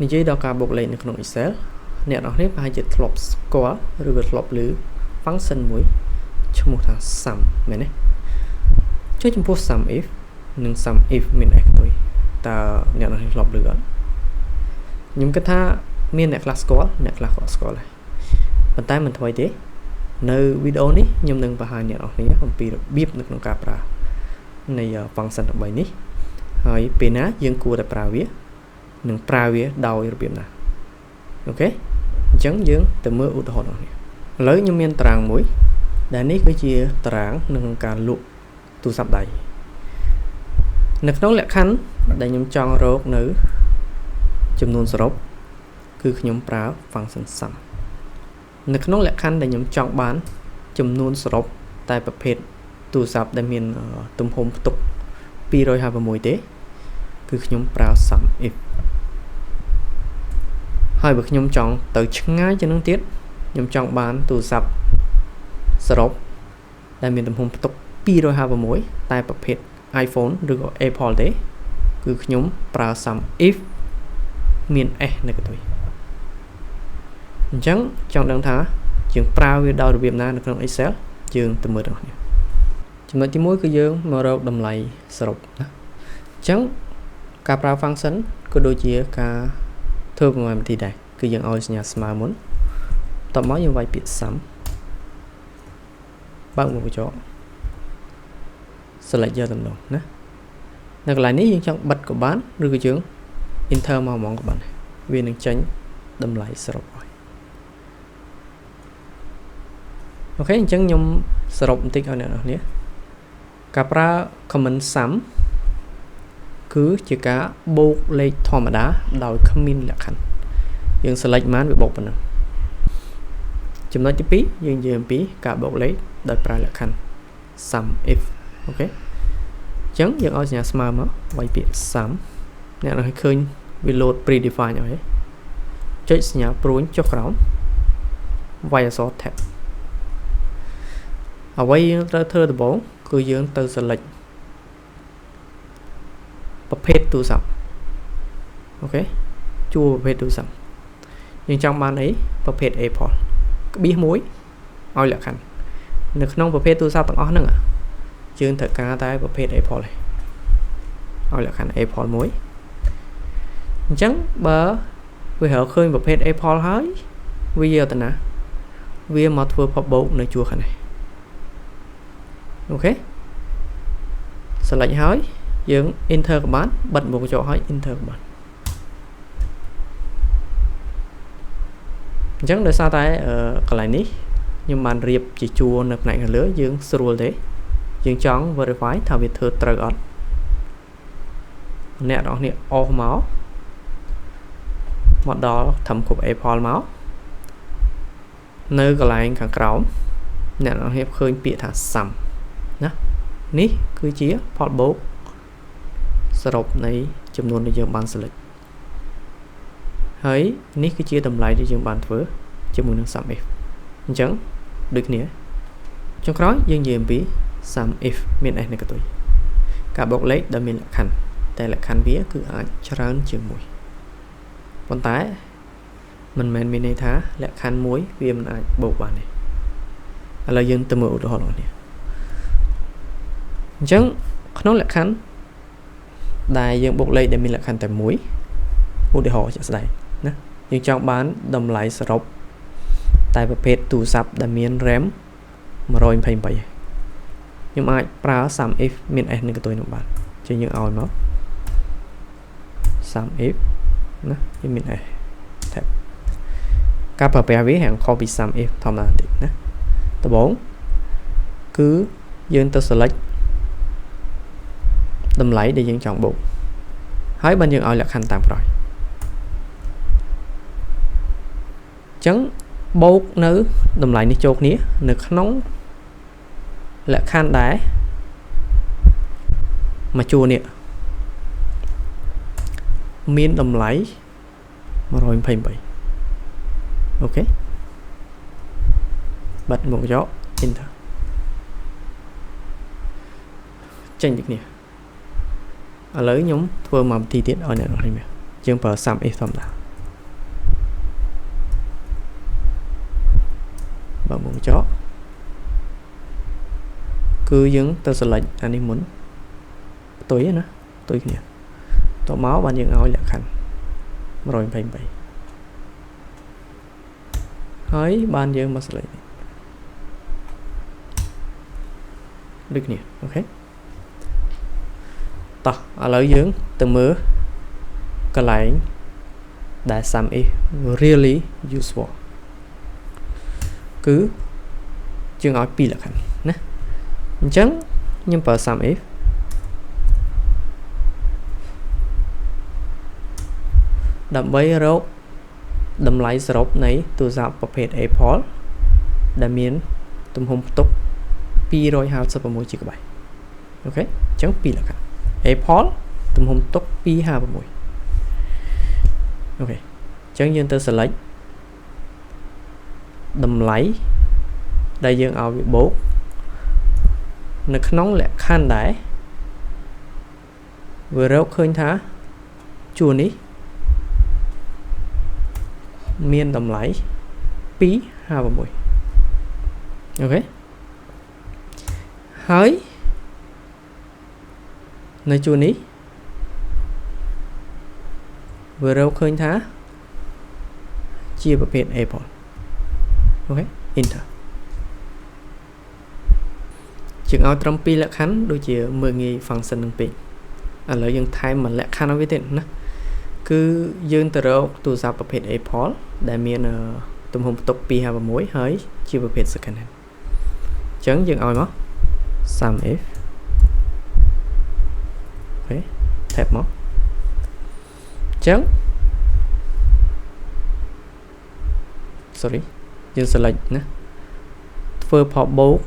និយាយដល់ការបូកលេខនៅក្នុង Excel អ្នកនរគ្នាប្រហែលជាធ្លាប់ស្គាល់ឬក៏ធ្លាប់ឮ function មួយឈ្មោះថា sum មែនទេចុះចំពោះ sum if និង sum if មានអីផ្ទុយតើអ្នកនរគ្នាធ្លាប់ឮអត់ខ្ញុំគិតថាមានអ្នកខ្លះស្គាល់អ្នកខ្លះក៏ស្គាល់ដែរប៉ុន្តែមិនថ្មីទេនៅវីដេអូនេះខ្ញុំនឹងបង្ហាញអ្នកនរគ្នាអំពីរបៀបនៅក្នុងការប្រើនៃ function 3នេះហើយពេលណាយើងគួរតែប្រើវានិងប្រើវាដោយរបៀបណាអូខេអញ្ចឹងយើងទៅមើលឧទាហរណ៍នេះឥឡូវខ្ញុំមានតារាងមួយដែលនេះគឺជាតារាងនៅក្នុងការលក់ទូរស័ព្ទដៃនៅក្នុងលក្ខខណ្ឌដែលខ្ញុំចង់រកនៅចំនួនសរុបគឺខ្ញុំប្រើ function sum នៅក្នុងលក្ខខណ្ឌដែលខ្ញុំចង់បានចំនួនសរុបតែប្រភេទទូរស័ព្ទដែលមានទំហំផ្ទុក256ទេគឺខ្ញុំប្រើ sum if ហើយបើខ្ញុំចង់ទៅឆ្ងាយជាងនោះទៀតខ្ញុំចង់បានទូរស័ព្ទសរុបដែលមានទំហំផ្ទុក256តែប្រភេទ iPhone ឬក៏ Apple ទេគឺខ្ញុំប្រើ sum if មាន s នៅកន្ទុយអញ្ចឹងចង់ដឹងថាយើងប្រើវាដោយរបៀបណានៅក្នុង Excel យើងទៅមើលទាំងនេះចំណុចទី1គឺយើងមករកតម្លៃសរុបណាអញ្ចឹងការប្រើ function ក៏ដូចជាការធ្វើប្រមាណវិធីដែរគឺយើងឲ្យសញ្ញាស្មើមុនបន្ទាប់មកយើងវាយពាក្យ sum បើកមុខកញ្ចក់ select យកតំណងណានៅកន្លែងនេះយើងចង់បិទក៏បានឬក៏យើង enter មកហ្មងក៏បានវានឹងចេញតម្លៃសរុបឲ្យអូខេអញ្ចឹងខ្ញុំសរុបបន្តិចឲ្យអ្នកនរគ្នាការប្រើ command sum គឺជាការបូកលេខធម្មតាដោយគ្មានលក្ខខណ្ឌយើង select បានវាបូកប៉ុណ្ណឹងចំណុចទី2យើងនិយាយអំពីការបូកលេខដោយប្រើលក្ខខណ្ឌ sum if អូខេអញ្ចឹងយើងឲ្យសញ្ញាស្មើមកវាយពាក្យ sum អ្នកនឹងឃើញវា load predefine អីចុចសញ្ញាព្រួញចុះក្រោមវាយអក្សរ tab អ្វីយើងត្រូវធ្វើដំបូងគឺយើងទៅ select ប្រភេទទូរស័ព្ទអូខេជួរប្រភេទទូរស័ព្ទយើងចង់បានអីប្រភេទ Apple ក្បៀសមួយឲ្យលក្ខខណ្ឌនៅក្នុងប្រភេទទូរស័ព្ទទាំងអស់ហ្នឹងយើងត្រូវការតែប្រភេទ Apple ឯងឲ្យលក្ខខណ្ឌ Apple មួយអញ្ចឹងបើវារកឃើញប្រភេទ Apple ហើយវាយកទៅណាវាមកធ្វើ pop បូកនៅជួរខាងនេះអូខេ select ហើយយើង enter ក៏បានបិទមុខកញ្ចក់ហើយ enter ក៏បានអញ្ចឹងដោយសារតែកន្លែងនេះខ្ញុំបានរៀបជាជួរនៅផ្នែកខាងលើយើងស្រួលទេយើងចង់ verify ថាវាធ្វើត្រូវអត់អ្នកនរគ្នាអស់មកដល់ធំគ្រប់ Apple មកនៅកន្លែងខាងក្រោមអ្នកនរគ្នាឃើញពាក្យថា sum ណានេះគឺជាផលបូកសរុបនៃចំនួនដែលយើងបាន select ហើយនេះគឺជាតម្លៃដែលយើងបានធ្វើជាមួយនឹង sum if អញ្ចឹងដូចគ្នាចុងក្រោយយើងនិយាយអំពី sum if មាន s នៅកន្ទុយការបូកលេខដែលមានលក្ខខណ្ឌតែលក្ខខណ្ឌវាគឺអាចច្រើនជាងមួយប៉ុន្តែមិនមែនមានន័យថាលក្ខខណ្ឌមួយវាមិនអាចបូកបានទេឥឡូវយើងទៅមើលឧទាហរណ៍នេះអញ្ចឹងក្នុងលក្ខខណ្ឌដែលយើងបូកលេខដែលមានលក្ខខណ្ឌតែមួយឧទាហរណ៍ជាក់ស្ដែងណាយើងចង់បានតម្លៃសរុបតែប្រភេទទូរស័ព្ទដែលមាន RAM 128ខ្ញុំអាចប្រើ sum if មាន s នៅកន្ទុយនោះបានជាយើងឲ្យមក sum if ណាវាមាន s tab ការប្រើប្រាស់វាហាក់ខុសពី sum if ធម្មតាបន្តិចណាដំបូងគឺយើងទៅ select តម្លៃដែលយើងចង់បូកហើយបានយើងឲ្យលក្ខខណ្ឌតាមក្រោយអញ្ចឹងបូកនៅតម្លៃនេះចូលគ្នានៅក្នុងលក្ខខណ្ឌដែរមកជួរនេះមានតម្លៃ128អូខេបិទមុខកញ្ចក់ enter ចេញដូចគ្នាឥឡូវខ្ញុំធ្វើមកវិធីទៀតឲ្យអ្នកនរគ្នាយើងប្រើ sum if ធម្មតា បើមុំចោគឺយើងទៅselectអានេះមុនផ្ទុយណាផ្ទុយគ្នាតមកបានយើងឲ្យលក្ខខណ្ឌ123ហើយបានយើងមក select ដូចគ្នាអូខេតោះឥឡូវយើងទៅមើលកន្លែងដែល sum is really useful គឺយើងឲ្យ2លក្ខខណ្ឌណាអញ្ចឹងខ្ញុំប្រើ sum if ដើម្បីរកតម្លៃសរុបនៃទូរស័ព្ទប្រភេទ Apple ដែលមានទំហំផ្ទុក 256GB អូខេអញ្ចឹង2លក្ខខណ្ឌ Apple ទំហំផ្ទុក 256អូខេអញ្ចឹងយើងទៅ select តម្លៃដែលយើងឲ្យវាបូកនៅក្នុងលក្ខខណ្ឌដែរវារកឃើញថាជួរនេះមានតម្លៃ256អូខេហើយនៅជួរនេះវារកឃើញថាជាប្រភេទ Apple អូខេ enter ជាងឲ្យត្រឹម2លក្ខខណ្ឌដូចជាមើលងាយ function នឹងពេកឥឡូវយើងថែមមួយលក្ខខណ្ឌឲ្យវាទៀតណាគឺយើងទៅរកទូរស័ព្ទប្រភេទ Apple ដែលមានទំហំផ្ទុក256ហើយជាប្រភេទ second hand អញ្ចឹងយើងឲ្យមក sum if អូខេ tab មកអញ្ចឹង sorry យើង select ណាធ្វើផបោក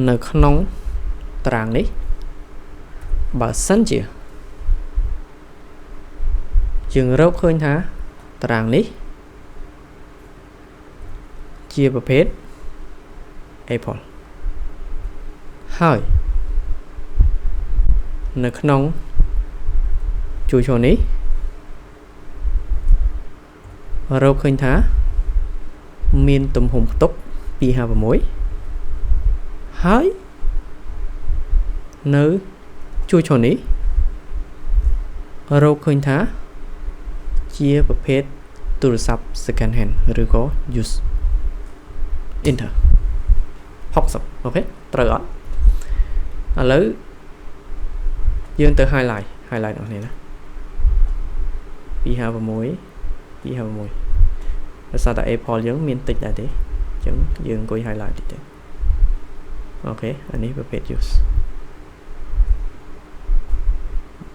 នៅក្នុងតារាងនេះបើសិនជាយើងរកឃើញថាតារាងនេះជាប្រភេទ Apple ហើយនៅក្នុងជួរនេះរកឃើញថាមានទំហំផ្ទុក256ហើយនៅជួរនេះរកឃើញថាជាប្រភេទទូរស័ព្ទ second hand ឬក៏ use enter 60អូខេត្រូវអត់ឥឡូវយើងទៅ highlight អស់នេះណា256ដោយសារតែ Apple យើងមានតិចដែរទេអញ្ចឹងយើងអង្គុយ highlight តិចទេអូខេអានេះប្រភេទ use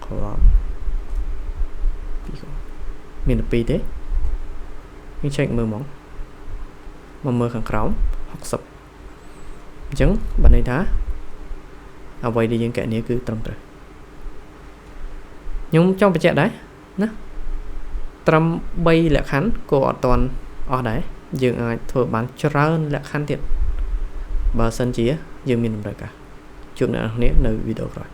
column មាន12ទេយើង check មើលមកមើលខាងក្រោម60អញ្ចឹងបានន័យថាអ្វីដែលយើងកណនីគឺត្រឹមត្រូវខ្ញុំចង់បញ្ជាក់ដែរណាត្រឹម3លក្ខខណ្ឌក៏អត់ទាន់អស់ដែរយើងអាចធ្វើបានច្រើនលក្ខខណ្ឌទៀតបើសិនជាយើងមានតម្រូវការជួបអ្នកនរគ្នានៅវីដេអូក្រោយ